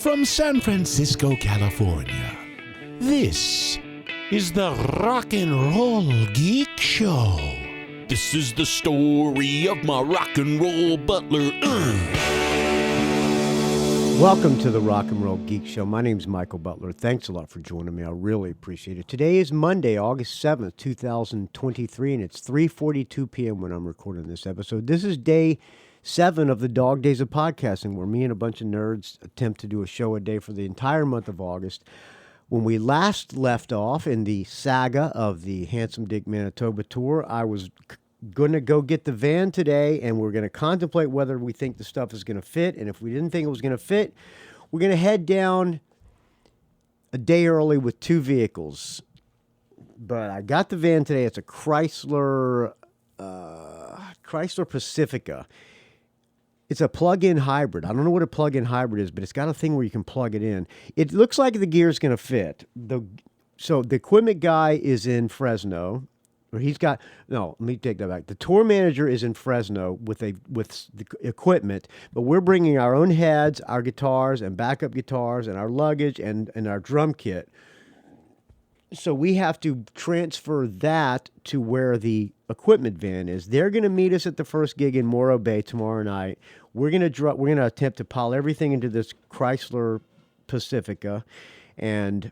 from San Francisco, California, this is the Rock and Roll Geek Show. This is the story of my rock and roll butler. Welcome to the Rock and Roll Geek Show. My name's Michael Butler. Thanks a lot for joining me. I really appreciate it. Today is Monday, August 7th, 2023, and it's 3:42 p.m. when I'm recording this episode. This is day 7 of the Dog Days of Podcasting, where me and a bunch of nerds attempt to do a show a day for the entire month of August. When we last left off in the saga of the Handsome Dick Manitoba tour, I was going to go get the van today, and we're going to contemplate whether we think the stuff is going to fit. And if we didn't think it was going to fit, we're going to head down a day early with 2 vehicles. But I got the van today. It's a Chrysler Pacifica. It's a plug-in hybrid. I don't know what a plug-in hybrid is, but it's got a thing where you can plug it in. It looks like the gear's going to fit. So the equipment guy is in Fresno. Or let me take that back. The tour manager is in Fresno with the equipment, but we're bringing our own heads, our guitars, and backup guitars, and our luggage, and our drum kit. So we have to transfer that to where the equipment van is. They're going to meet us at the first gig in Morro Bay tomorrow night. We're going to attempt to pile everything into this Chrysler Pacifica and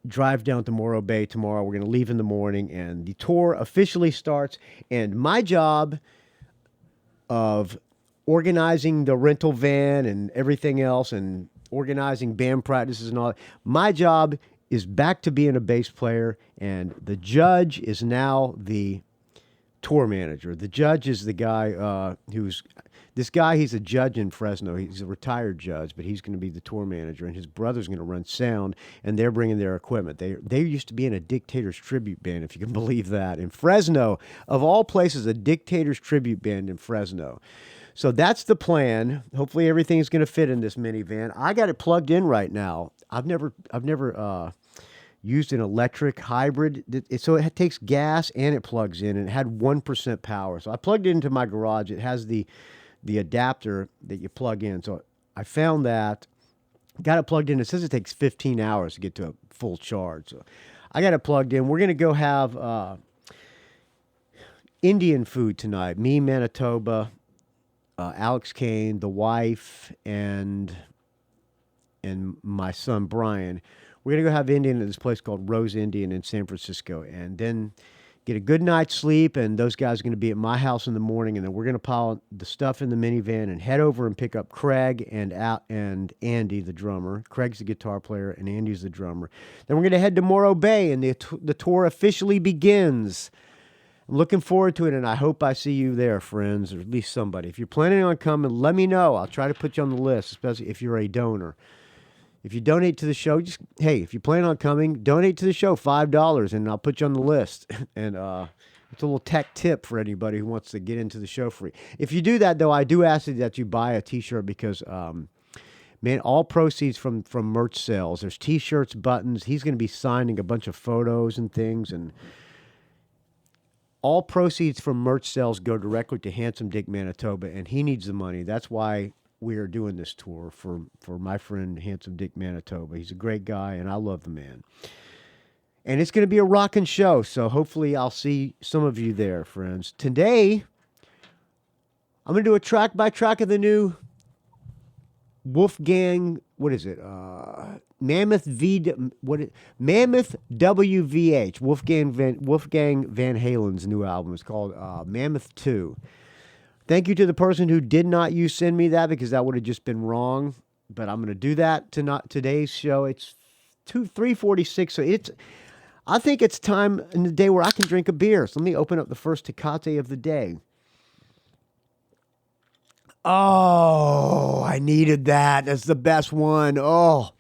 drive down to Morro Bay tomorrow. We're going to leave in the morning, and the tour officially starts. And my job of organizing the rental van and everything else and organizing band practices and all that, my job is back to being a bass player, and the judge is now the tour manager. The judge is the guy he's a judge in Fresno. He's a retired judge, but he's going to be the tour manager, and his brother's going to run sound, and they're bringing their equipment. They used to be in a Dictators tribute band, if you can believe that. In Fresno, of all places, a Dictators tribute band in Fresno. So that's the plan. Hopefully everything's going to fit in this minivan. I got it plugged in right now. I've never used an electric hybrid. So it takes gas and it plugs in, and it had 1% power. So I plugged it into my garage. It has the adapter that you plug in. So I found that, got it plugged in. It says it takes 15 hours to get to a full charge. So I got it plugged in. We're going to go have Indian food tonight. Me, Manitoba, Alex Kane, the wife, and my son Brian. We're going to go have Indian at this place called Rose Indian in San Francisco, and then get a good night's sleep, and those guys are going to be at my house in the morning, and then we're going to pile the stuff in the minivan and head over and pick up Craig and Andy, the drummer. Craig's the guitar player, and Andy's the drummer. Then we're going to head to Morro Bay, and the tour officially begins. I'm looking forward to it, and I hope I see you there, friends, or at least somebody. If you're planning on coming, let me know. I'll try to put you on the list, especially if you're a donor. If you donate to the show, if you plan on coming, donate to the show $5, and I'll put you on the list. And it's a little tech tip for anybody who wants to get into the show free. If you do that, though, I do ask that you buy a T-shirt because, all proceeds from merch sales. There's T-shirts, buttons. He's going to be signing a bunch of photos and things, and all proceeds from merch sales go directly to Handsome Dick Manitoba, and he needs the money. That's why we are doing this tour for my friend Handsome Dick Manitoba. He's a great guy, and I love the man. And it's going to be a rocking show, so hopefully I'll see some of you there, friends. Today, I'm going to do a track-by-track of the new Wolfgang, Mammoth WVH, Wolfgang Van Halen's new album. It's called Mammoth II. Thank you to the person who did not send me that, because that would have just been wrong. But I'm going to do that today's show. It's 3:46, so I think it's time in the day where I can drink a beer. So let me open up the first Tecate of the day. Oh, I needed that. That's the best one. First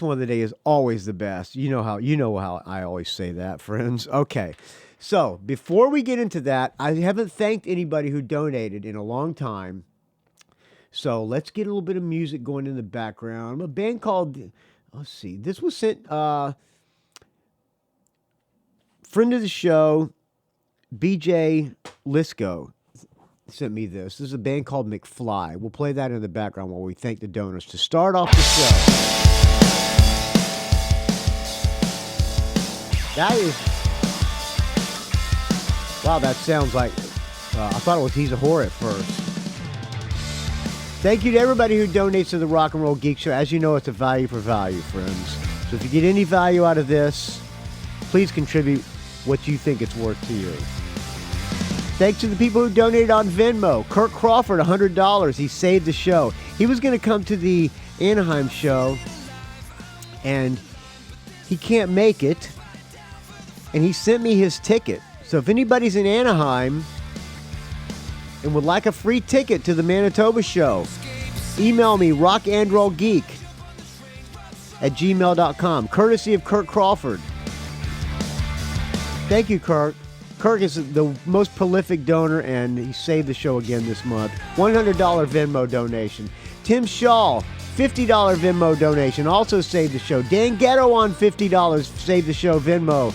one of the day is always the best. You know how I always say that, friends. Okay. So, before we get into that, I haven't thanked anybody who donated in a long time. So, let's get a little bit of music going in the background. A band called, let's see, this was sent, friend of the show, BJ Lisco. sent me this. This is a band called McFly. We'll play that in the background while we thank the donors to start off the show. That is... Wow, that sounds like... I thought it was He's a Whore at first. Thank you to everybody who donates to the Rock and Roll Geek Show. As you know, it's a value for value, friends. So if you get any value out of this, please contribute what you think it's worth to you. Thanks to the people who donated on Venmo. Kirk Crawford, $100. He saved the show. He was going to come to the Anaheim show, and he can't make it, and he sent me his ticket. So if anybody's in Anaheim and would like a free ticket to the Manitoba show, email me, rockandrollgeek@gmail.com, courtesy of Kirk Crawford. Thank you, Kirk. Kirk is the most prolific donor, and he saved the show again this month. $100 Venmo donation. Tim Schall, $50 Venmo donation, also saved the show. Dan Gerawan, $50, saved the show, Venmo.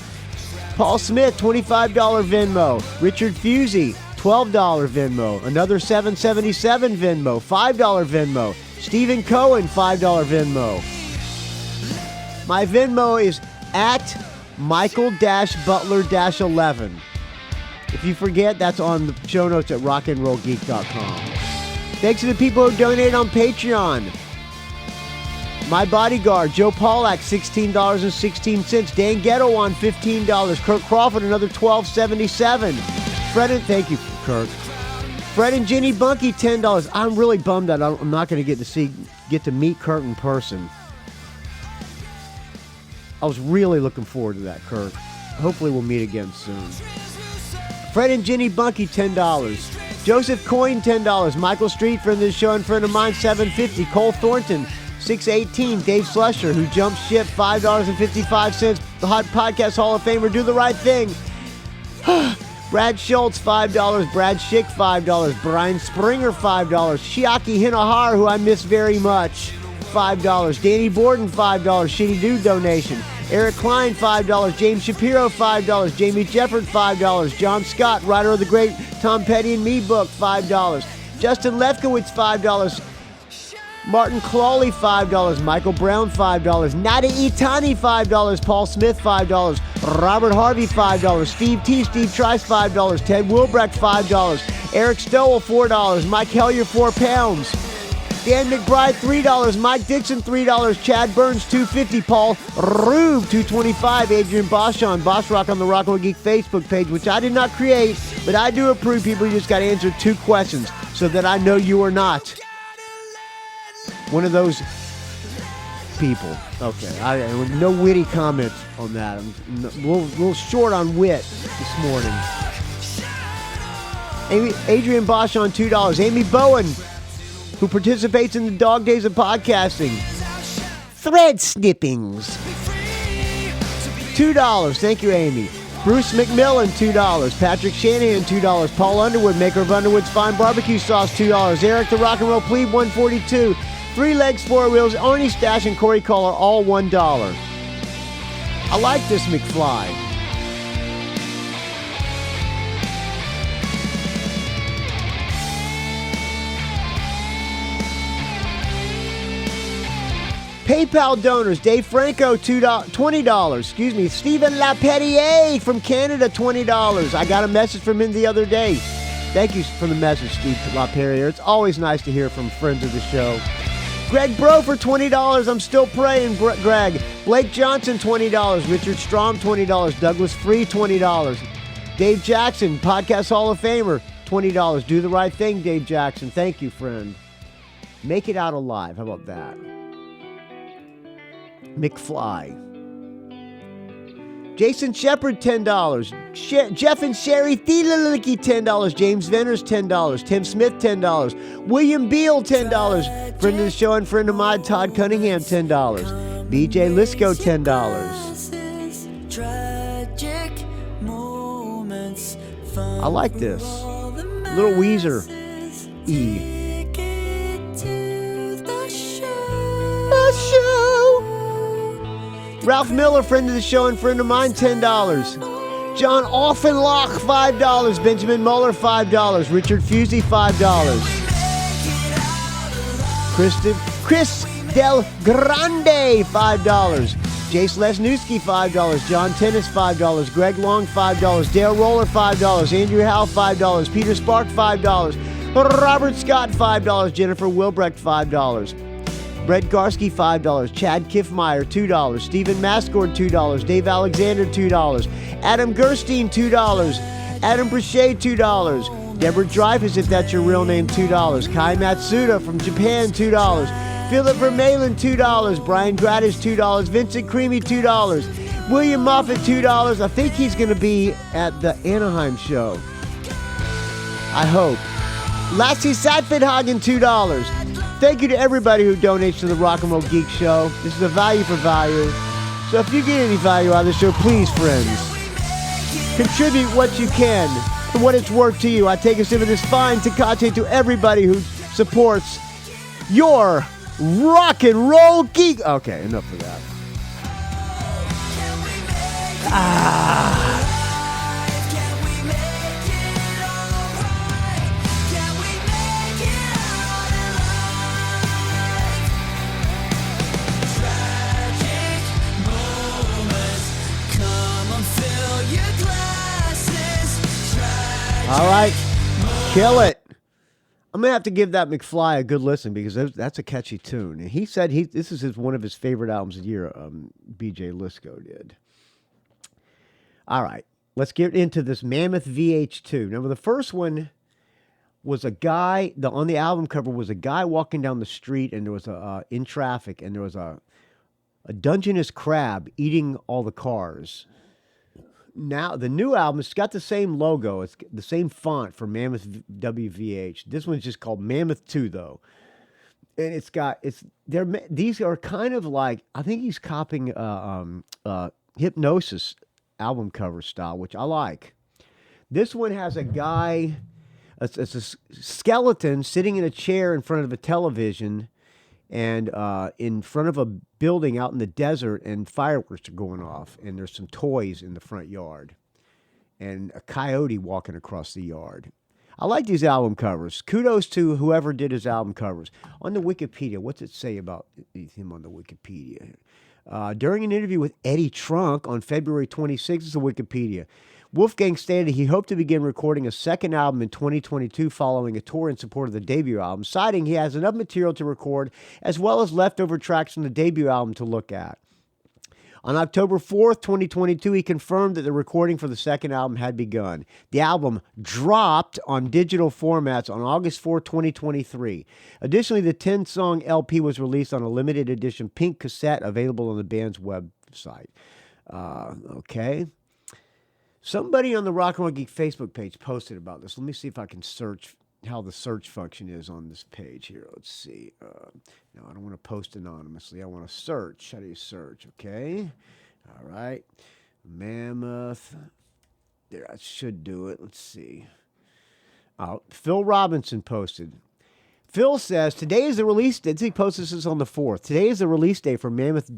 Paul Smith, $25 Venmo. Richard Fusey, $12 Venmo. Another $7.77 Venmo. $5 Venmo. Stephen Cohen, $5 Venmo. My Venmo is at Michael-Butler-11. If you forget, that's on the show notes at rockandrollgeek.com. Thanks to the people who donated on Patreon. My Bodyguard, Joe Pawlak, $16.16. Dan Gerawan, $15. Kirk Crawford, another $12.77. Fred and thank you, Kirk. Fred and Ginny Bunke, $10. I'm really bummed that I'm not going to get to meet Kirk in person. I was really looking forward to that, Kirk. Hopefully we'll meet again soon. Fred and Ginny Bunke, $10. Joseph Coyne, $10. Michael Street, friend of the show and friend of mine, $7.50. Cole Thornton, $6.18. Dave Slusher, who jumped ship, $5.55. The Hot Podcast Hall of Famer, Do the Right Thing. Brad Schultz, $5. Brad Shick, $5. Brian Springer, $5. Chiaki Hinohara, who I miss very much, $5. Danny Borden, $5. Shitty Dude donation. Erik Klein, $5. James Shapiro, $5. Jamie Jefford, $5. John Scott, writer of the great Tom Petty and Me book, $5. Justin Lefkowitz, $5. Martin Clawley, $5. Michael Brown, $5. Nadi Itani, $5. Paul Smith, $5. Robert Harvey, $5. Steve T. Steve Trice, $5. Ted Wilbrecht, $5. Eric Stowell, $4. Mike Hellier, £4. Dan McBride, $3. Mike Dixon, $3. Chad Burns, $2.50. Paul Rube, $2.25. Adrian Boschon, Boss Rock on the Rock and Roll Geek Facebook page, which I did not create, but I do approve people. You just got to answer 2 questions so that I know you are not one of those people. Okay, no witty comments on that. I'm a little short on wit this morning. Adrian Boschon, $2. Amy Bowen, who participates in the dog days of podcasting. Thread snippings, $2. Thank you, Amy. Bruce McMillan, $2. Patrick Shanahan, $2. Paul Underwood, maker of Underwood's Fine Barbecue Sauce, $2. Eric the Rock and Roll Plebe, $142. 3 Legs, 4 Wheels, Arnie Stash, and Corey Collar, all $1. I like this McFly. PayPal donors, Dave Franco, $20. Stephen LaPerriere from Canada, $20. I got a message from him the other day. Thank you for the message, Steve LaPerriere. It's always nice to hear from friends of the show. Greg Bro for $20. I'm still praying, Greg. Blake Johnson, $20. Richard Strom, $20. Douglas Free, $20. Dave Jackson, Podcast Hall of Famer, $20. Do the right thing, Dave Jackson. Thank you, friend. Make it out alive. How about that? McFly. Jason Shepard, $10. Jeff and Sherry Thielelicky, $10. James Venners, $10. Tim Smith, $10. William Beal, $10. Friend of the show and friend of mine, Todd Cunningham, $10. BJ Lisco, $10. I like this. Little Weezer. The show. Ralph Miller, friend of the show and friend of mine, $10. John Offenloch, $5. Benjamin Muller, $5. Richard Fusey, $5. Chris Del Grande, $5. Jace Lesniewski, $5. John Tennis, $5. Greg Long, $5. Dale Roller, $5. Andrew Howe, $5. Peter Spark, $5. Robert Scott, $5. Jennifer Wilbrecht, $5. Brett Garski, $5. Chad Kiffmeyer, $2. Stephen Mascord, $2. Dave Alexander, $2. Adam Gerstein, $2. Adam Brichet, $2. Deborah Dreyfus, if that's your real name, $2. Kai Matsuda from Japan, $2. Philip Vermeulen, $2. Brian Gratis, $2. Vincent Creamy, $2. William Moffat, $2. I think he's going to be at the Anaheim show. I hope. Lassie Satfithagen, $2. Thank you to everybody who donates to the Rock and Roll Geek Show. This is a value for value. So if you get any value out of the show, please, friends, contribute what you can and what it's worth to you. I take a sip of this fine Tecate to everybody who supports your Rock and Roll Geek. Okay, enough of that. All right, kill it. I'm going to have to give that McFly a good listen because that's a catchy tune. And he said this is one of his favorite albums of the year, BJ Lisco did. All right, let's get into this Mammoth VH2. Now, the first one was a guy, on the album cover was a guy walking down the street and there was in traffic and there was a Dungeness crab eating all the cars. Now, the new album, it's got the same logo. It's the same font for Mammoth WVH. This one's just called Mammoth II, though. And these are kind of like, I think he's copying Hypnosis album cover style, which I like. This one has a guy, it's a skeleton sitting in a chair in front of a television and in front of a building out in the desert, and fireworks are going off, and there's some toys in the front yard, and a coyote walking across the yard. I like these album covers. Kudos to whoever did his album covers. On the Wikipedia, what's it say about him on the Wikipedia? During an interview with Eddie Trunk on February 26th, this is the Wikipedia, Wolfgang stated he hoped to begin recording a second album in 2022 following a tour in support of the debut album, citing he has enough material to record as well as leftover tracks from the debut album to look at. On October 4th, 2022, he confirmed that the recording for the second album had begun. The album dropped on digital formats on August 4, 2023. Additionally, the 10-song LP was released on a limited edition pink cassette available on the band's website. Okay. Somebody on the Rock and Roll Geek Facebook page posted about this. Let me see if I can search how the search function is on this page here. Let's see. No, I don't want to post anonymously. I want to search. How do you search? Okay. All right. Mammoth. There, I should do it. Let's see. Phil Robinson posted. Phil says, today is the release date. He posted this on the 4th. Today is the release day for Mammoth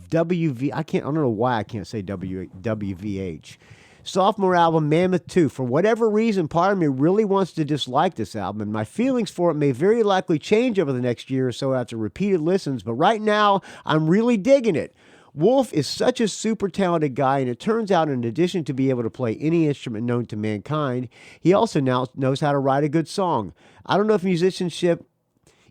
WV. I don't know why I can't say WVH. Sophomore album, Mammoth II. For whatever reason, part of me really wants to dislike this album, and my feelings for it may very likely change over the next year or so after repeated listens, but right now, I'm really digging it. Wolf is such a super talented guy, and it turns out in addition to being able to play any instrument known to mankind, he also now knows how to write a good song. I don't know if musicianship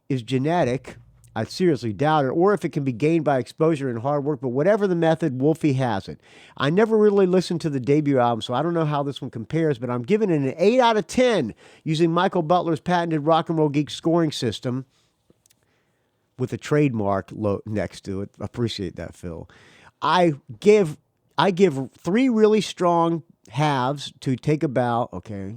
is genetic, I seriously doubt it, or if it can be gained by exposure and hard work, but whatever the method, Wolfie has it. I never really listened to the debut album, so I don't know how this one compares, but I'm giving it an 8 out of 10 using Michael Butler's patented Rock and Roll Geek scoring system with a trademark next to it. I appreciate that, Phil. I give 3 really strong halves to Take a Bow. Okay.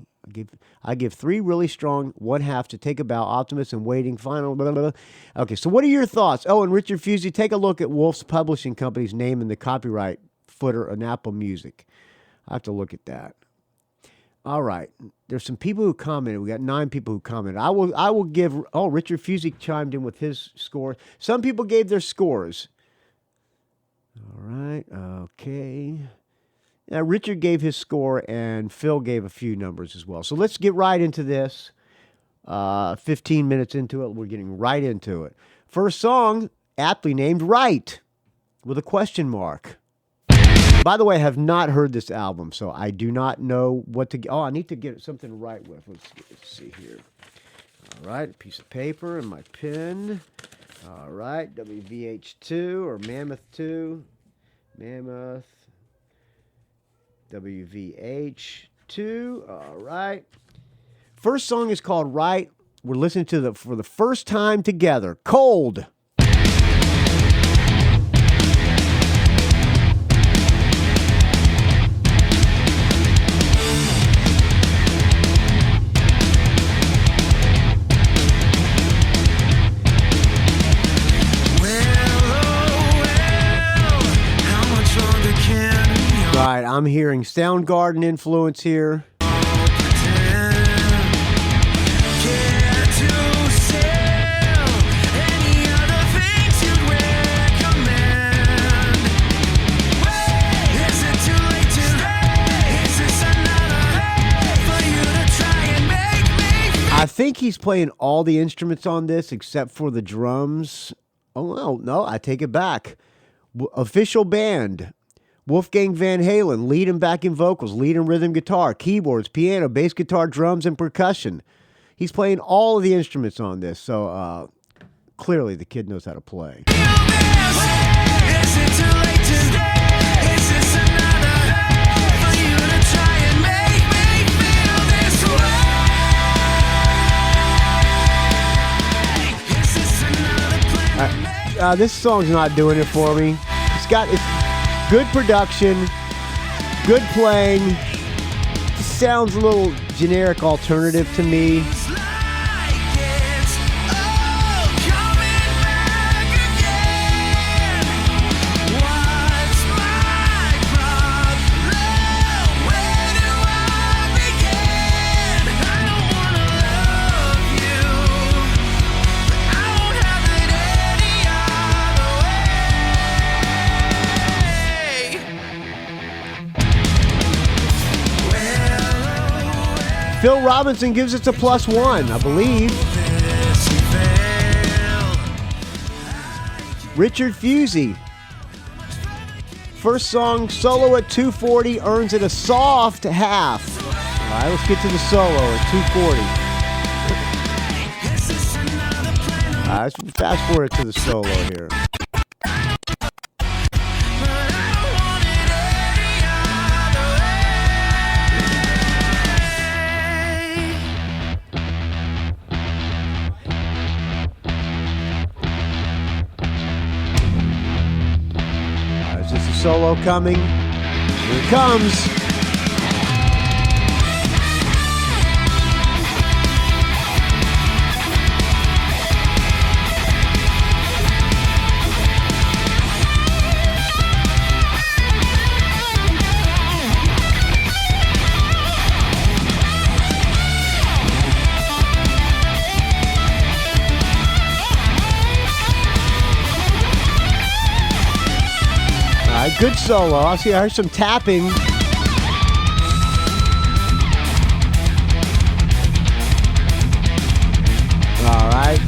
I give 3 really strong 1/2 to Take a Bow, Optimus, and Waiting, Final, blah, blah, blah. Okay, so what are your thoughts? Oh, and Richard Fusey, take a look at Wolf's publishing company's name in the copyright footer on Apple Music. I have to look at that. All right, there's some people who commented. We got 9 people who commented. I will give. Oh, Richard Fusey chimed in with his score. Some people gave their scores. All right, okay. Richard gave his score, and Phil gave a few numbers as well. So let's get right into this. 15 minutes into it, we're getting right into it. First song, aptly named Right, with a question mark. By the way, I have not heard this album, so I do not know what to... Oh, I need to get something right with. Let's see here. All right, a piece of paper and my pen. All right, WVH2 or Mammoth II. Mammoth WVH2. All right. First song is called Right. We're listening to for the first time together. Cold. Right, I'm hearing Soundgarden influence here. I think he's playing all the instruments on this except for the drums. Oh, no, I take it back. Official band. Wolfgang Van Halen, lead and backing vocals, lead and rhythm guitar, keyboards, piano, bass guitar, drums, and percussion. He's playing all of the instruments on this, so clearly the kid knows how to play. This song's not doing it for me. It's good production, good playing. It sounds a little generic alternative to me. Phil Robinson gives it a +1, I believe. Richard Fusey. First song, solo at 240, earns it a soft half. All right, let's get to the solo at 240. All right, let's fast forward to the solo here. Solo coming. Here it comes. Good solo. I heard some tapping. All right.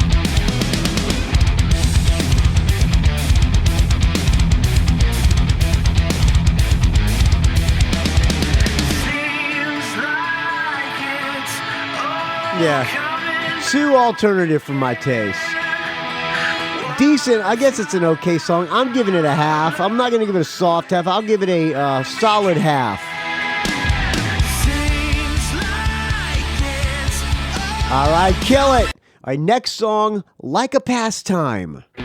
Yeah. Too alternative for my taste. Decent. I guess it's an okay song. I'm giving it a half. I'm not going to give it a soft half. I'll give it a solid half. All right, kill it. All right, next song, Like a Pastime. All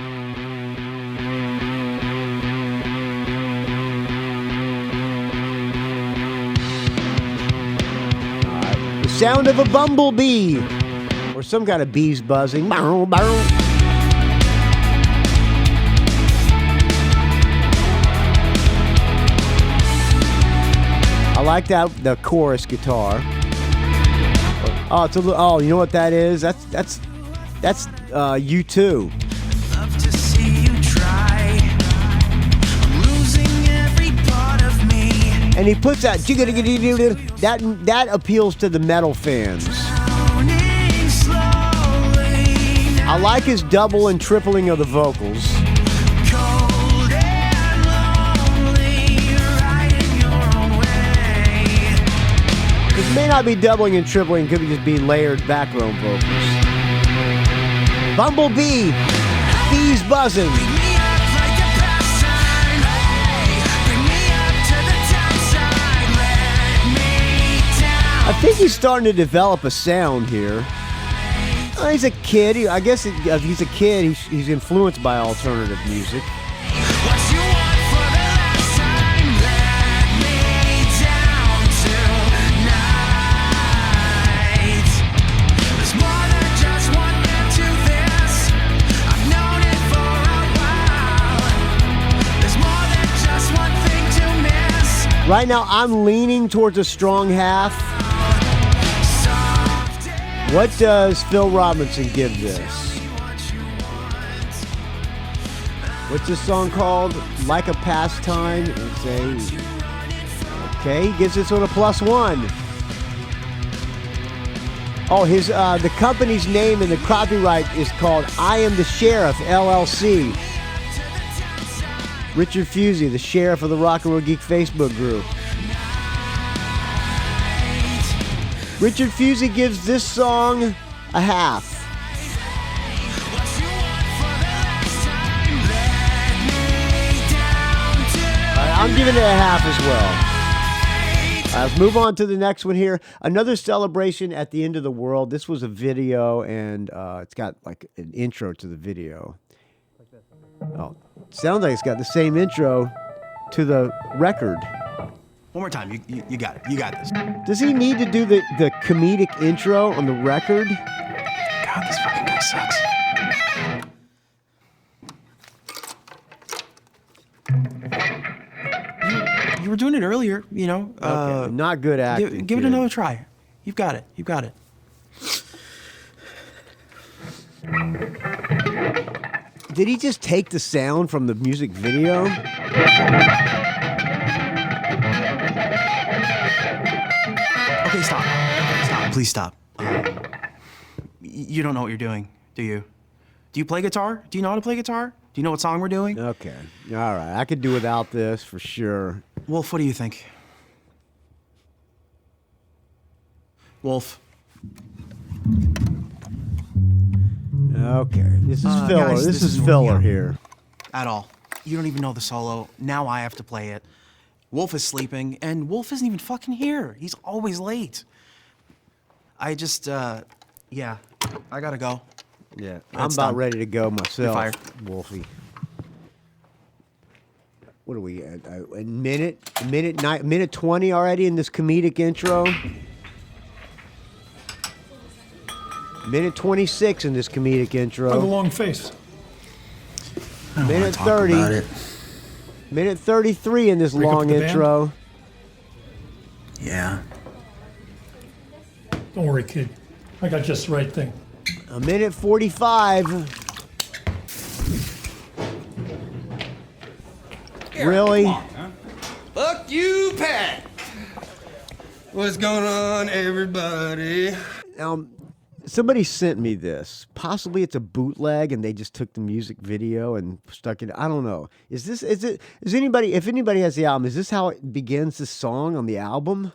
right, the sound of a bumblebee or some kind of bees buzzing. Bow, bow. I like that the chorus guitar. Oh, it's a little. Oh, you know what that is? That's U2. Love to see you try. I'm losing every part of me. And he puts that that appeals to the metal fans. I like his double and tripling of the vocals. This may not be doubling and tripling, it could be just be layered background vocals. Bumblebee, bees buzzing. I think he's starting to develop a sound here. He's a kid. I guess if he's a kid, he's influenced by alternative music. Right now, I'm leaning towards a strong half. What does Phil Robinson give this? What's this song called? Like a Pastime. Okay, he gives this one a +1. Oh, the company's name and the copyright is called I Am the Sheriff, LLC. Richard Fusey, the sheriff of the Rock and Roll Geek Facebook group. Richard Fusey gives this song a half. I'm giving it a half as well. Let's move on to the next one here. Another celebration at the end of the world. This was a video, and it's got like an intro to the video. Oh, sounds like it's got the same intro to the record. One more time. You got it. You got this. Does he need to do the comedic intro on the record? God, this fucking guy sucks. You were doing it earlier, you know. Okay. Not good acting. Give it another try. You've got it. You've got it. Did he just take the sound from the music video? Okay, stop. Stop. Please stop. You don't know what you're doing, do you? Do you play guitar? Do you know how to play guitar? Do you know what song we're doing? Okay. All right. I could do without this for sure. Wolf, what do you think? Wolf. Okay. This is filler. Guys, this is filler here. At all. You don't even know the solo. Now I have to play it. Wolf is sleeping, and Wolf isn't even fucking here. He's always late. I just, yeah, I gotta go. Yeah, I'm about ready to go myself. You're fired. Wolfie. What are we at? A minute 20 already in this comedic intro. Minute 26 in this comedic intro. I have a long face. Minute 30. Minute 33 in this long intro. Yeah. Don't worry, kid. I got just the right thing. A minute 45. Really? Come on, huh? Fuck you, Pat. What's going on, everybody? Somebody sent me this. Possibly it's a bootleg, and they just took the music video and stuck it. I don't know. Is anybody? If anybody has the album, is this how it begins the song on the album?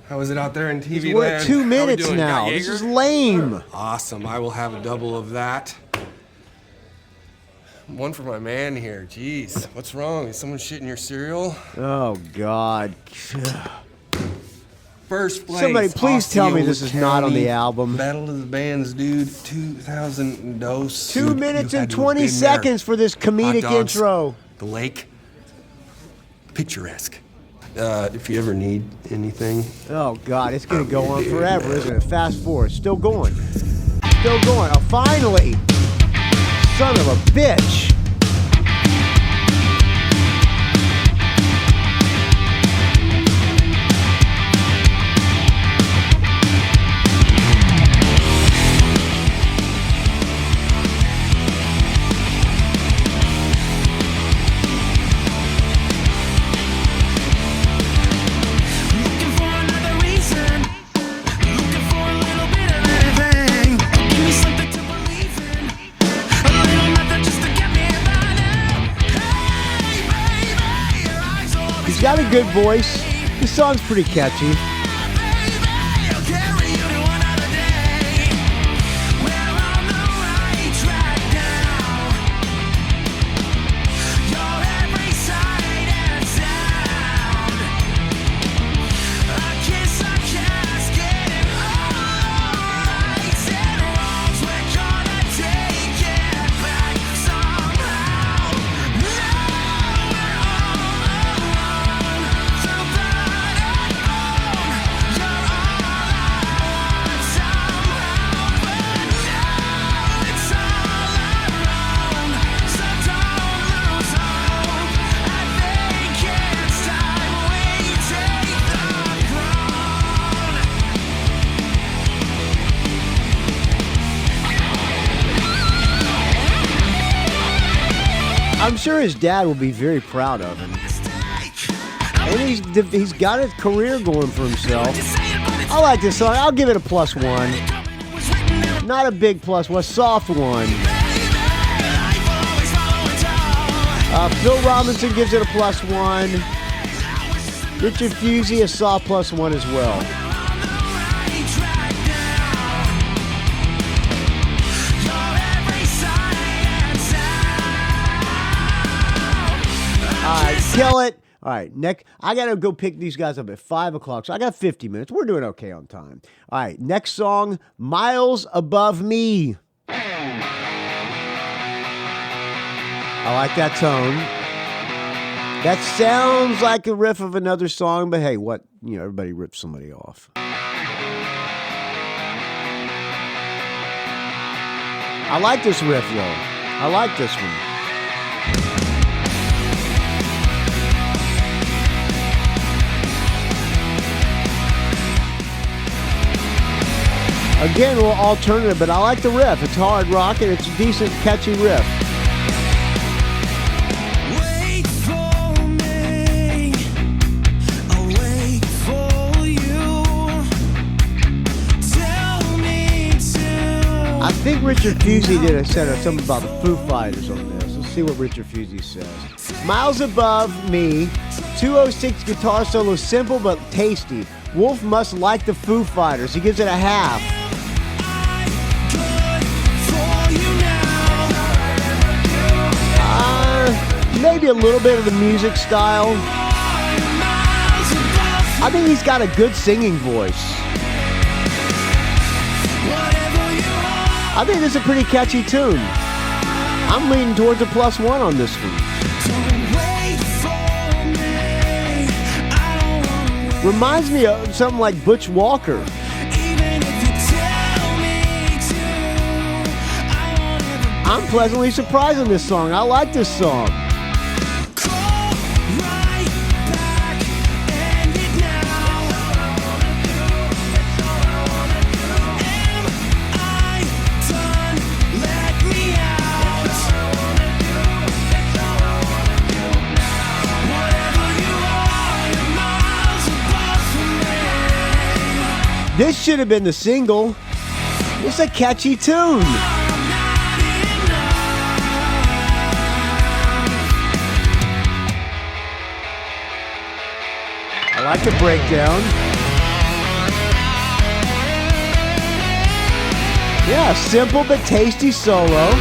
How is it out there in TV We're land? at 2 How we minutes doing? now. Got This Jaeger? is lame. Awesome. I will have a double of that. One for my man here. Jeez, what's wrong? Is someone shitting your cereal? Oh God. First place. Somebody please tell me this is not on the County album. Battle of the Bands, dude. 2,000 dose. 2 minutes and 20 seconds for this comedic Hot dogs, intro. The lake. Picturesque. If you ever need anything. Oh God, it's gonna go on forever, isn't it? Fast forward, still going. Still going. Oh, finally! Son of a bitch! got a good voice. The song's pretty catchy. I'm sure his dad will be very proud of him. And he's got a career going for himself. I like this song. I'll give it a +1. Not a big +1, soft 1. Phil Robinson gives it a +1. Richard Fusey, a soft +1 as well. All right, kill it. All right, next, I got to go pick these guys up at 5 o'clock, so I got 50 minutes. We're doing okay on time. All right, next song, Miles Above Me. I like that tone. That sounds like a riff of another song, but hey, what? You know, everybody rips somebody off. I like this riff, though. I like this one. Again, a little alternative, but I like the riff. It's hard rock and it's a decent, catchy riff. Wait for me, I'll wait for you. Tell me to. I think Richard Fusey did something about the Foo Fighters on this. Let's see what Richard Fusey says. Miles Above Me, 206 guitar solo, simple but tasty. Wolf must like the Foo Fighters. He gives it a half. Maybe a little bit of the music style. I think he's got a good singing voice. I think this is a pretty catchy tune. I'm leaning towards a +1 on this one. Reminds me of something like Butch Walker. I'm pleasantly surprised on this song. I like this song. This should have been the single. It's a catchy tune. I like the breakdown. Yeah, simple but tasty solo.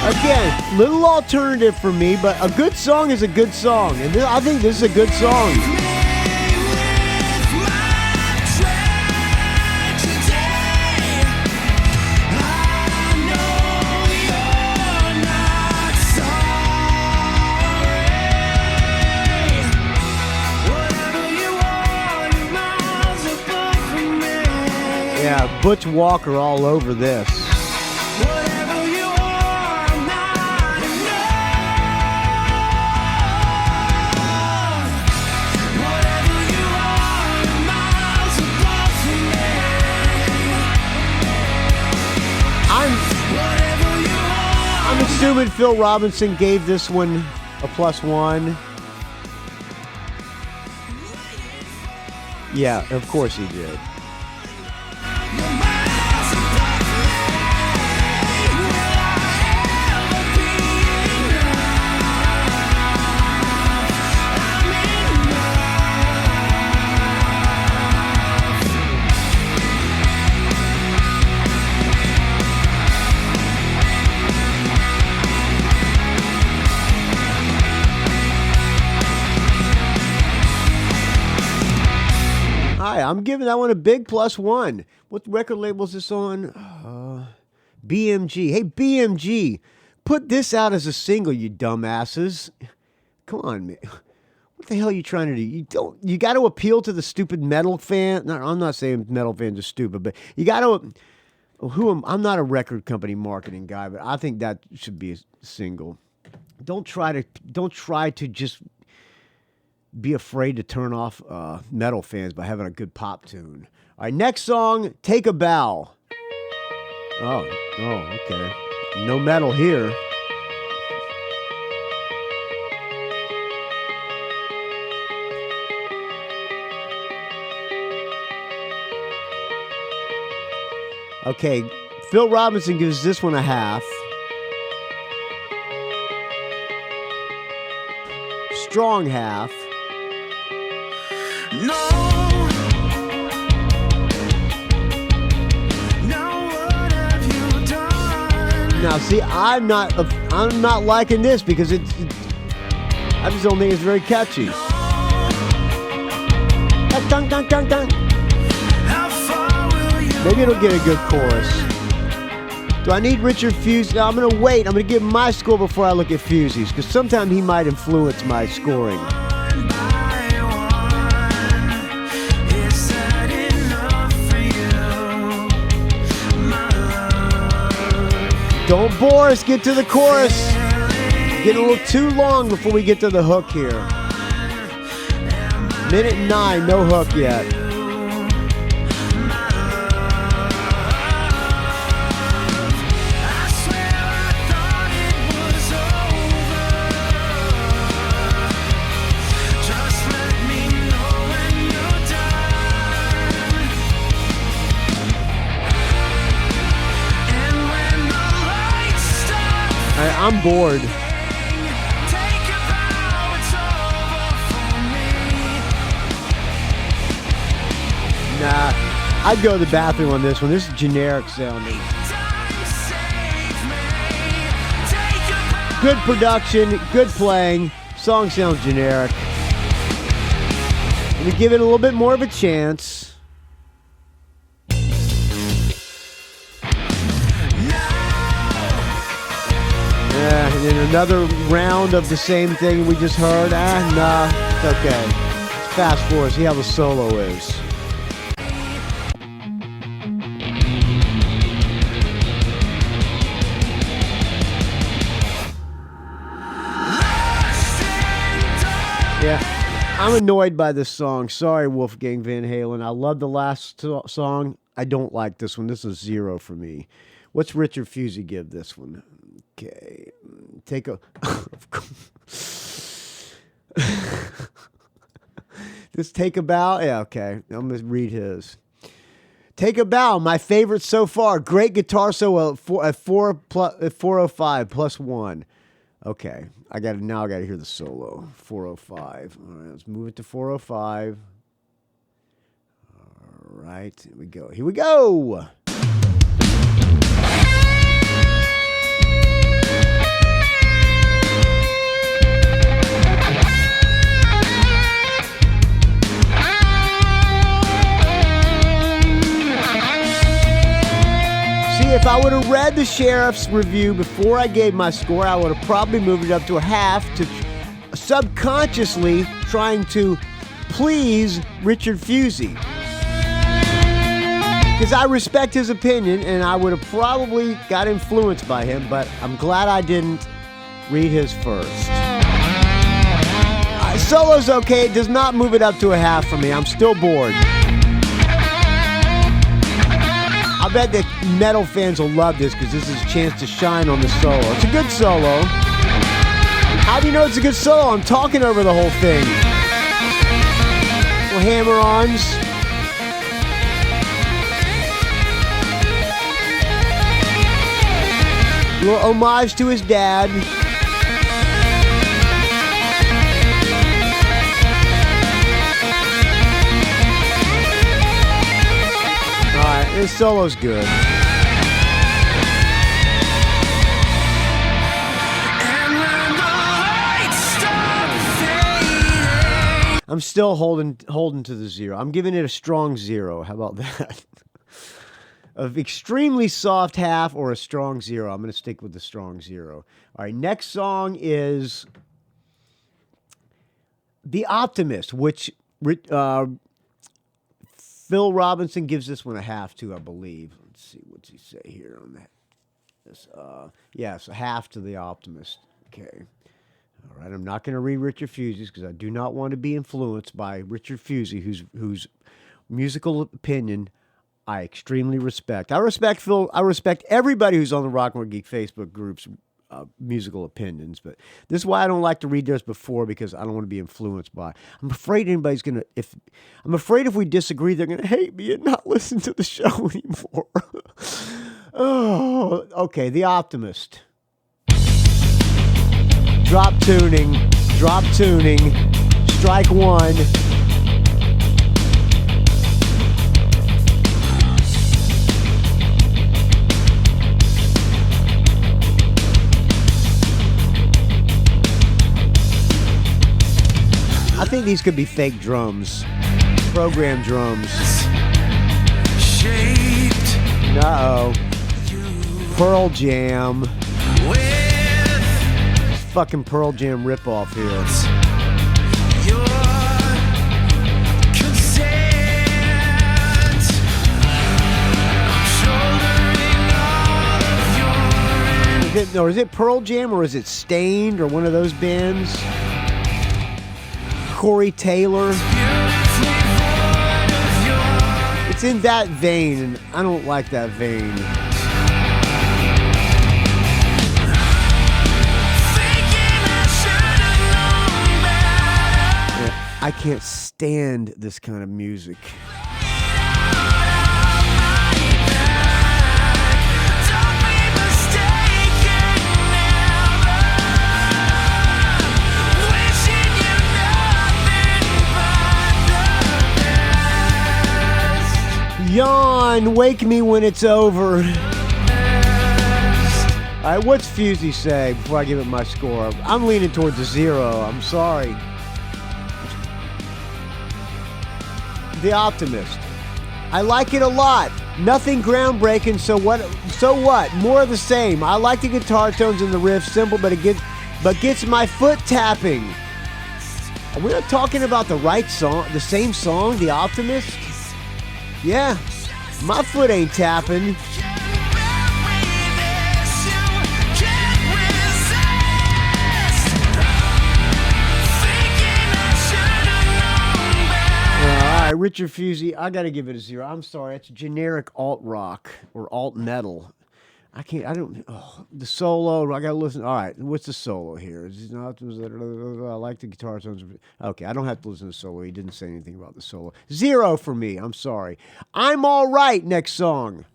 Again, little alternative for me, but a good song is a good song, and I think this is a good song. Yeah, Butch Walker all over this. assuming Phil Robinson gave this one a +1. Yeah, of course he did. I'm giving that one a big +1. What record label is this on? BMG. Hey, BMG, put this out as a single, you dumbasses. Come on, man. What the hell are you trying to do? You got to appeal to the stupid metal fan. No, I'm not saying metal fans are stupid, but you got to. I'm not a record company marketing guy, but I think that should be a single. Don't try to just be afraid to turn off metal fans by having a good pop tune. All right, next song, Take a Bow. Oh, okay. No metal here. Okay, Phil Robinson gives this one a half. Strong half. No. Now what have you done? Now, see, I'm not liking this because I just don't think it's very catchy. Dun, dun, dun, dun. How far will you Maybe it'll get a good chorus. Do I need Richard Fusey? No, I'm going to wait. I'm going to give my score before I look at Fusey's because sometimes he might influence my scoring. run by one? Is that enough for you, my love? Don't bore us. Get to the chorus. Getting a little too long before we get to the hook here. Minute 9, no hook yet. I swear I thought it was over. Just let me know when you're done. And when the lights stop, I'm bored. take a bow, it's over for me. Nah, I'd go to the bathroom on this one. This is generic sounding. Time save me. Take a bow. Good production, good playing. Song sounds generic. Let me give it a little bit more of a chance. Yeah, and then another round of the same thing we just heard. Nah, it's okay. Let's fast forward, see how the solo is. Yeah, I'm annoyed by this song. Sorry, Wolfgang Van Halen. I love the last song. I don't like this one. This is 0 for me. What's Richard Fusey give this one? Okay, take a... Just Take a Bow? Yeah, okay. I'm going to read his. Take a Bow, my favorite so far. Great guitar solo at 405 +1. Okay, now I got to hear the solo. 405. All right, let's move it to 405. All right, here we go. Here we go. If I would have read the sheriff's review before I gave my score, I would have probably moved it up to a half to subconsciously trying to please Richard Fusey. Because I respect his opinion and I would have probably got influenced by him, but I'm glad I didn't read his first. Solo's okay, it does not move it up to a half for me. I'm still bored. bet the metal fans will love this because this is a chance to shine on the solo. It's a good solo. How do you know it's a good solo? I'm talking over the whole thing. Little hammer-ons. Little homage to his dad. Alright, this solo's good. I'm still holding to the 0. I'm giving it a strong 0. How about that? Of extremely soft half or a strong 0. I'm going to stick with the strong 0. All right, next song is The Optimist, which Phil Robinson gives this one a half to, I believe. Let's see, what's he say here on that? This, yes, a half to The Optimist. Okay. All right, I'm not going to read Richard Fusey's because I do not want to be influenced by Richard Fusey, whose musical opinion I extremely respect. I respect Phil. I respect everybody who's on the Rock and Roll Geek Facebook group's musical opinions, but this is why I don't like to read theirs before because I don't want to be influenced by. I'm afraid anybody's gonna. If we disagree, they're gonna hate me and not listen to the show anymore. Oh, okay. The Optimist. Drop tuning. Strike one. I think these could be fake drums. Program drums. Shaped Uh-oh. Pearl Jam. Fucking Pearl Jam ripoff here. your consent. I'm shouldering all of your Is it Pearl Jam or is it Stained or one of those bands? Corey Taylor. It's in that vein, and I don't like that vein. I can't stand this kind of music. Yawn, wake me when it's over. All right, what's Fusey say before I give it my score? I'm leaning towards a 0. I'm sorry. The Optimist. I like it a lot. Nothing groundbreaking, so what? More of the same. I like the guitar tones and the riff, simple, but gets my foot tapping. Are we not talking about the right song, the same song, The Optimist? Yeah, my foot ain't tapping. Richard Fusey, I gotta give it a 0. I'm sorry, it's generic alt rock or alt metal. The solo, I gotta listen. All right, what's the solo here? I like the guitar tones. Okay, I don't have to listen to the solo. He didn't say anything about the solo. 0 for me, I'm sorry. I'm all right, next song.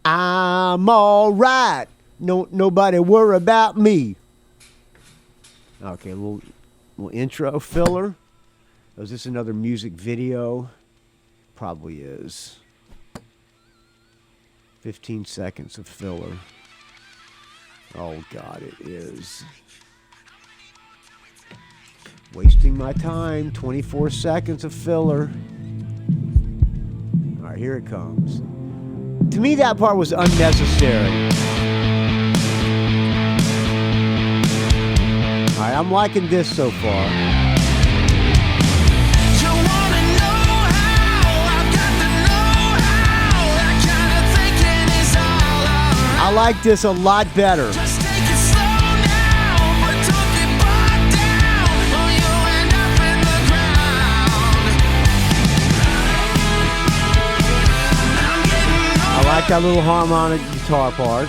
I'm all right. Nobody worry about me. Okay, a little intro filler. Is this another music video? Probably is. 15 seconds of filler. Oh, God, it is. Wasting my time. 24 seconds of filler. All right, here it comes. To me, that part was unnecessary. All right, I'm liking this so far. I like this a lot better. Just take it slow now, but don't get bogged down, or you'll end up in the ground. I'm getting I like that little harmonic guitar part.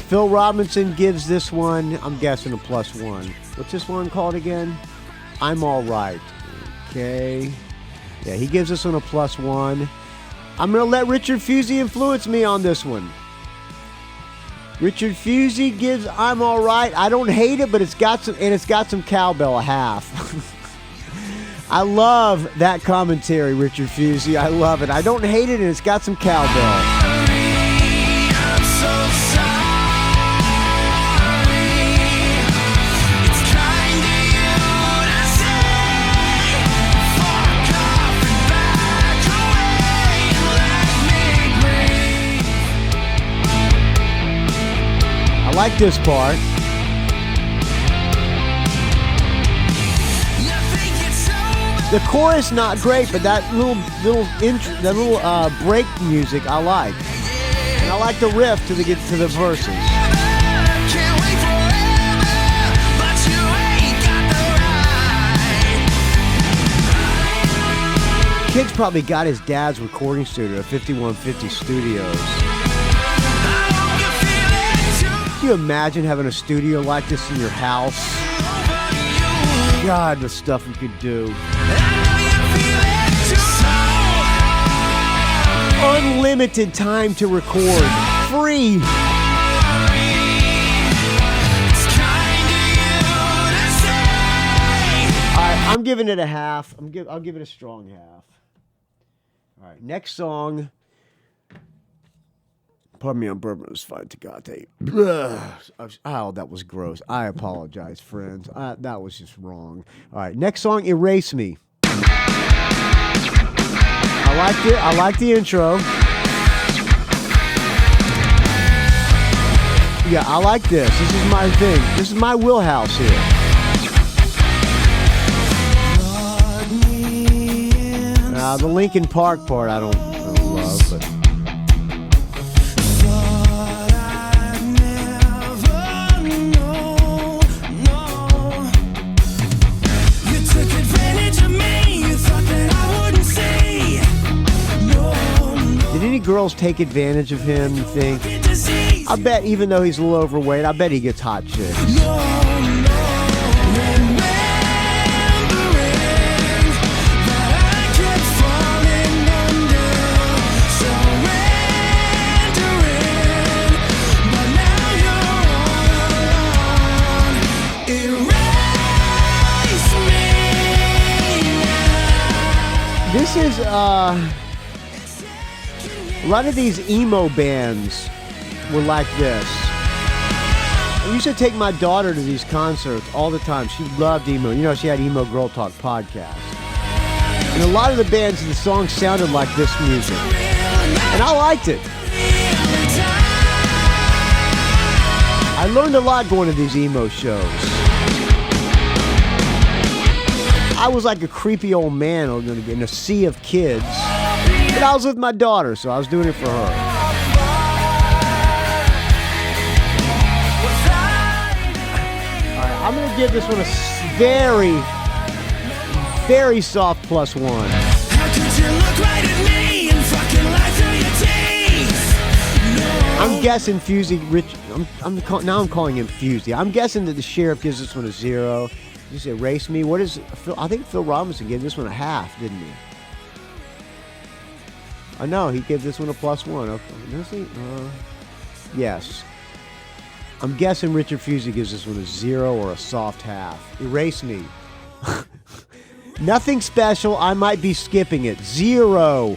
Phil Robinson gives this one, I'm guessing, a +1. What's this one called again? I'm All Right. Okay. Yeah, he gives this one a +1. I'm going to let Richard Fusey influence me on this one. Richard Fusey gives I'm All Right. I don't hate it, but it's got some cowbell, a half. I love that commentary, Richard Fusey. I love it. I don't hate it, and it's got some cowbell. I like this part. The chorus not great, but that little break music I like, and I like the riff to the verses. Kid's probably got his dad's recording studio at 5150 Studios. Can you imagine having a studio like this in your house? God, the stuff we could do. Unlimited time to record. Free. Alright, I'm giving it a half. I'll give it a strong half. Alright, next song. Pardon me, I'm bourbon. It was fine. Tagate. Oh, that was gross. I apologize, friends. That was just wrong. All right, next song, Erase Me. I liked it. I like the intro. Yeah, I like this. This is my thing. This is my wheelhouse here. The Linkin Park part I don't love, but... Girls take advantage of him, you think? I bet, even though he's a little overweight, I bet he gets hot chicks. This is, a lot of these emo bands were like this. I used to take my daughter to these concerts all the time. She loved emo. You know, she had Emo Girl Talk podcast. And a lot of the bands, the songs sounded like this music. And I liked it. I learned a lot going to these emo shows. I was like a creepy old man in a sea of kids. But I was with my daughter, so I was doing it for her. All right, I'm going to give this one a very, very soft +1. How could you look right at me and fucking lie through your teeth? No. I'm guessing Fusey, now I'm calling him Fusey. I'm guessing that the sheriff gives this one a 0. You said Erase Me. What is Phil? I think Phil Robinson gave this one a half, didn't he? Oh, no, he gave this one a +1. Okay. Does he? Yes. I'm guessing Richard Fusey gives this one a 0 or a soft half. Erase Me. Nothing special. I might be skipping it. 0.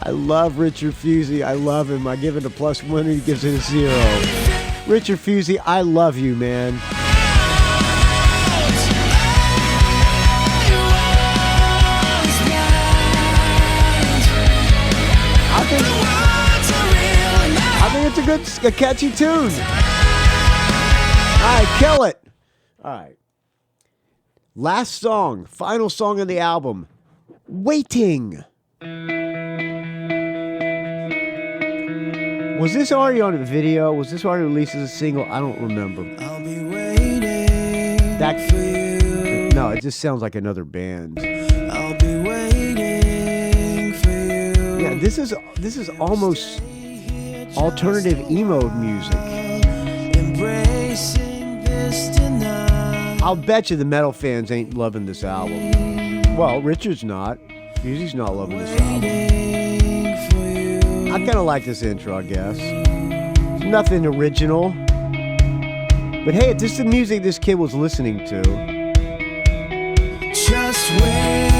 I love Richard Fusey. I love him. I give it a +1 and he gives it a 0. Richard Fusey, I love you, man. I think it's a catchy tune. All right, kill it. All right. Last song, final song of the album. Waiting. Was this already on a video? Was this already released as a single? I don't remember. I'll be waiting for you. No, it just sounds like another band. I'll be waiting for you. Yeah, this is almost alternative emo music. Embracing this tonight. I'll bet you the metal fans ain't loving this album. Well, Richard's not. Fusey's not loving this album. I kind of like this intro, I guess. It's nothing original. But hey, this is the music this kid was listening to. Just wake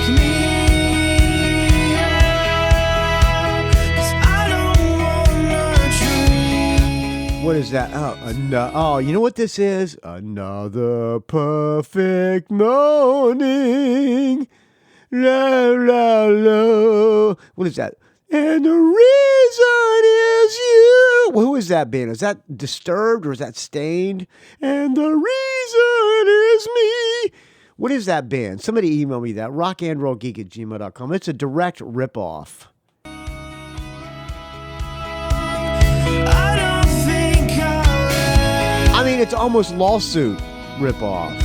me up, 'cause I don't wanna dream. What is that? Oh, you know what this is? Another perfect morning. La, la, la. What is that? And the reason is you. Well, who is that band? Is that Disturbed or is that Stained? And the reason is me. What is that band? Somebody email me that. rockandrollgeek@gmail.com. It's a direct ripoff. I don't think I mean, it's almost lawsuit ripoff.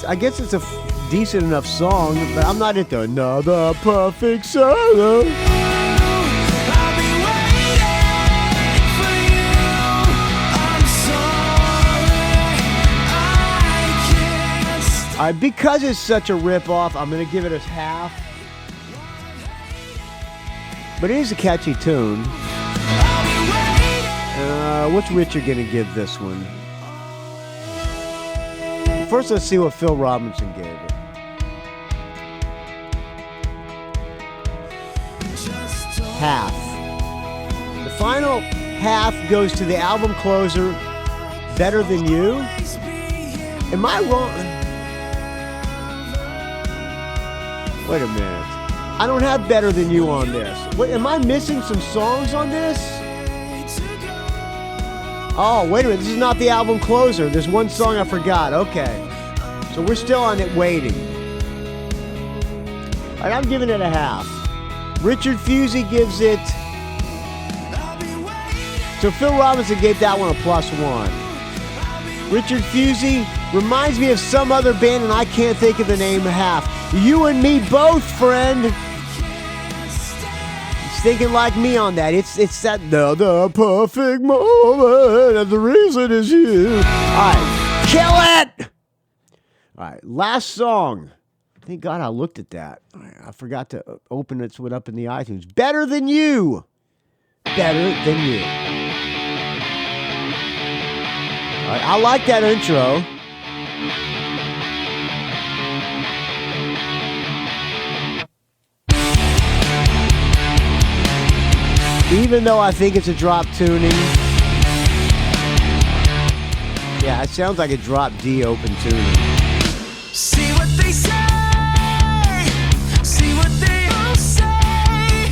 I guess it's a decent enough song, but I'm not into another perfect song. All right, because it's such a rip-off, I'm going to give it a half. But it is a catchy tune. What's Richard going to give this one? First, let's see what Phil Robinson gave it. Half. The final half goes to the album closer, Better Than You. Am I wrong? Wait a minute. I don't have Better Than You on this. Wait, am I missing some songs on this? Oh, wait a minute. This is not the album closer. There's one song I forgot. Okay. So we're still on it waiting. All right, I'm giving it a half. Richard Fusey gives it... So Phil Robinson gave that one a +1. Richard Fusey reminds me of some other band, and I can't think of the name half. You and me both, friend. He's thinking like me on that. It's that the perfect moment, and the reason is you. All right, kill it. All right, last song. Thank God I looked at that. I forgot to open it so it up in the iTunes. Better Than You. Better Than You. All right, I like that intro. Even though I think it's a drop tuning. Yeah, it sounds like a drop D open tuning. See what they say, see what they all say,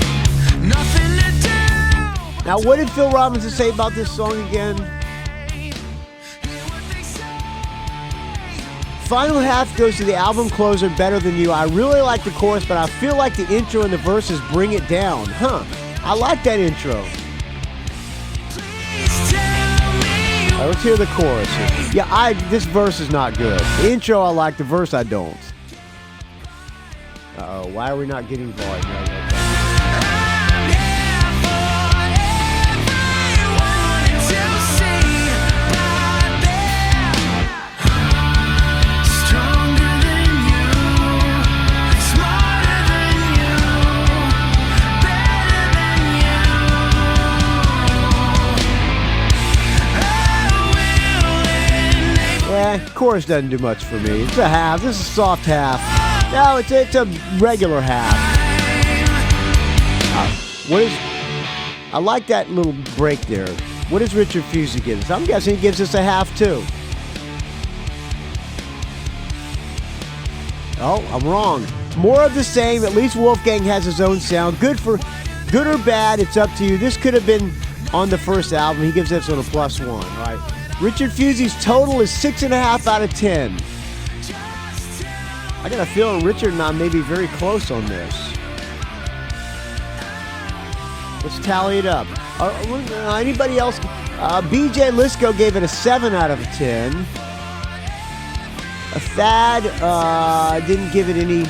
nothing to do. Now, what did Phil Robinson say about this song again? Final half goes to the album closer, Better Than You. I really like the chorus, but I feel like the intro and the verses bring it down. I like that intro. All right, let's hear the chorus. Yeah, this verse is not good. The intro I like, the verse I don't. Uh-oh, why are we not getting volume? Chorus doesn't do much for me. It's a half. This is a soft half. No, it's a regular half. I like that little break there. What does Richard Fusey give us? I'm guessing he gives us a half too. Oh, I'm wrong. More of the same. At least Wolfgang has his own sound. Good or bad, it's up to you. This could have been on the first album. He gives this one a +1. All right. Richard Fusey's total is 6.5 out of 10. I got a feeling Richard and I may be very close on this. Let's tally it up. Anybody else? BJ Lisco gave it a 7 out of 10. Thad didn't give it any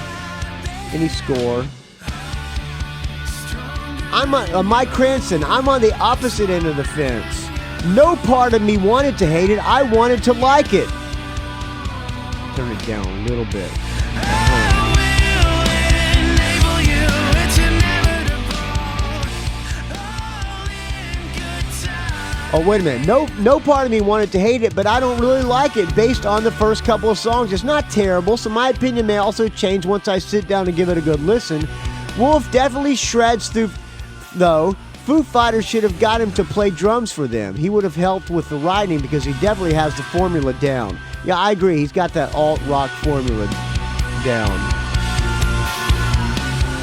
score. Mike Cranston, I'm on the opposite end of the fence. No part of me wanted to hate it. I wanted to like it. Turn it down a little bit. Oh, wait a minute. No part of me wanted to hate it, but I don't really like it based on the first couple of songs. It's not terrible, so my opinion may also change once I sit down and give it a good listen. Wolf definitely shreds through, though. Foo Fighters should have got him to play drums for them. He would have helped with the writing because he definitely has the formula down. Yeah, I agree. He's got that alt-rock formula down.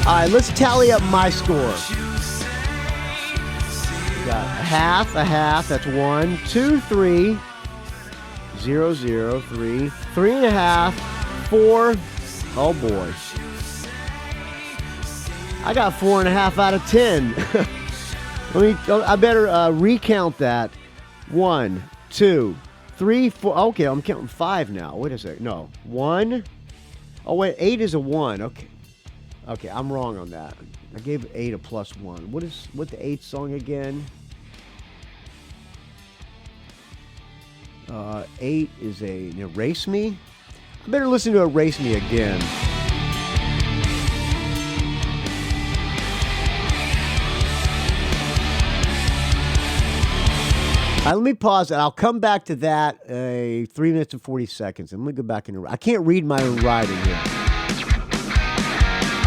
All right, let's tally up my score. Got a half, that's 1, 2, 3, 0, 0, 3, 3.5, 4, oh boy. I got 4.5 out of 10. I better recount that. 1, 2, 3, 4, okay, I'm counting 5 now. Wait a second, no, 1, oh wait, 8 is a 1, okay, I'm wrong on that. I gave 8 a +1. What the 8th song again? 8 is a Erase Me. I better listen to Erase Me again. Let me pause it. I'll come back to that 3 minutes and 40 seconds. I'm going to go back into. I can't read my own writing here.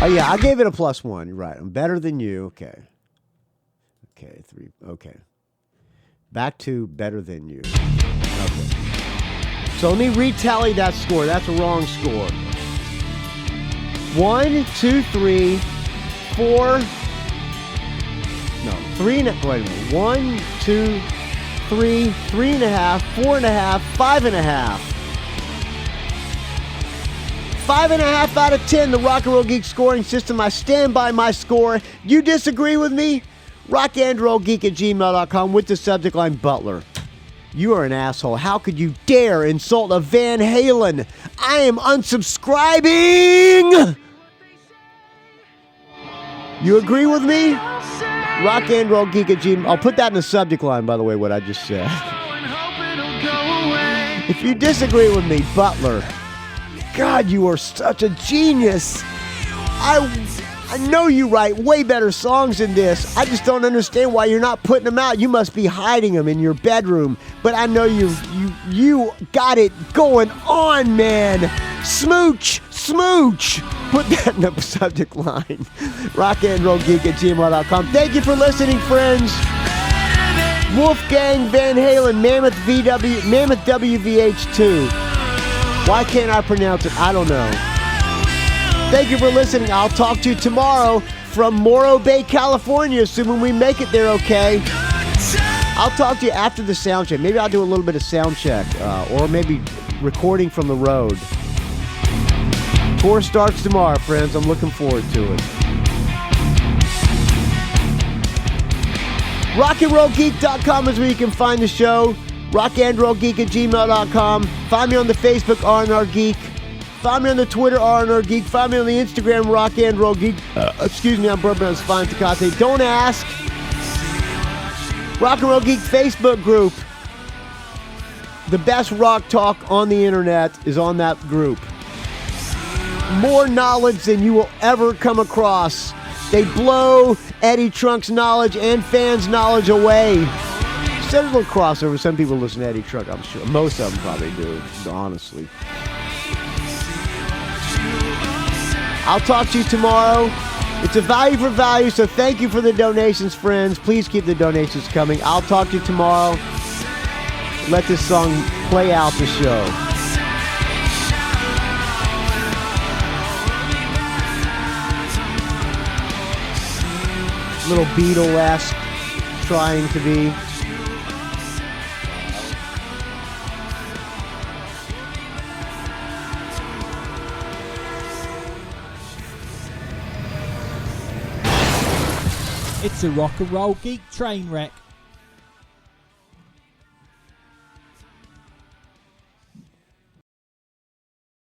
Oh, yeah, I gave it a +1. You're right. I'm better than you. Okay. Okay, 3. Okay. Back to better than you. Okay. So let me retally that score. That's a wrong score. 1, 2, 3, 4. No, 3. Wait a minute. 1, 2, 3, 3.5, 4.5, 5.5. 5.5 out of 10, the Rock and Roll Geek scoring system. I stand by my score. You disagree with me? rockandrollgeek@gmail.com with the subject line Butler. You are an asshole. How could you dare insult a Van Halen? I am unsubscribing! You agree with me? rockandrollgeek@gmail. I'll put that in the subject line, by the way, what I just said. If you disagree with me, Butler, God, you are such a genius. I know you write way better songs than this. I just don't understand why you're not putting them out. You must be hiding them in your bedroom. But I know you got it going on, man. Smooch. Put that in the subject line. rockandrollgeek@gmail.com. Thank you for listening, friends. Wolfgang Van Halen, Mammoth WVH 2. Why can't I pronounce it? I don't know. Thank you for listening. I'll talk to you tomorrow from Morro Bay, California, assuming we make it there okay. I'll talk to you after the sound check. Maybe I'll do a little bit of sound check, or maybe recording from the road. Tour starts tomorrow, friends. I'm looking forward to it. rockandrollgeek.com is where you can find the show. rockandrollgeek@gmail.com. Find me on the Facebook, R&R Geek. Find me on the Twitter, R&R Geek. Find me on the Instagram, rockandrollgeek. Excuse me, I'm Bourbon on Spine Tecate. Don't ask. Rock and Roll Geek Facebook group. The best rock talk on the internet is on that group. More knowledge than you will ever come across. They blow Eddie Trunk's knowledge and fans' knowledge away. There's a little crossover. Some people listen to Eddie Trunk, I'm sure. Most of them probably do, honestly. I'll talk to you tomorrow. It's a value for value, so thank you for the donations, friends. Please keep the donations coming. I'll talk to you tomorrow. Let this song play out the show. Little Beatle-esque trying to be. It's a rock and roll geek train wreck.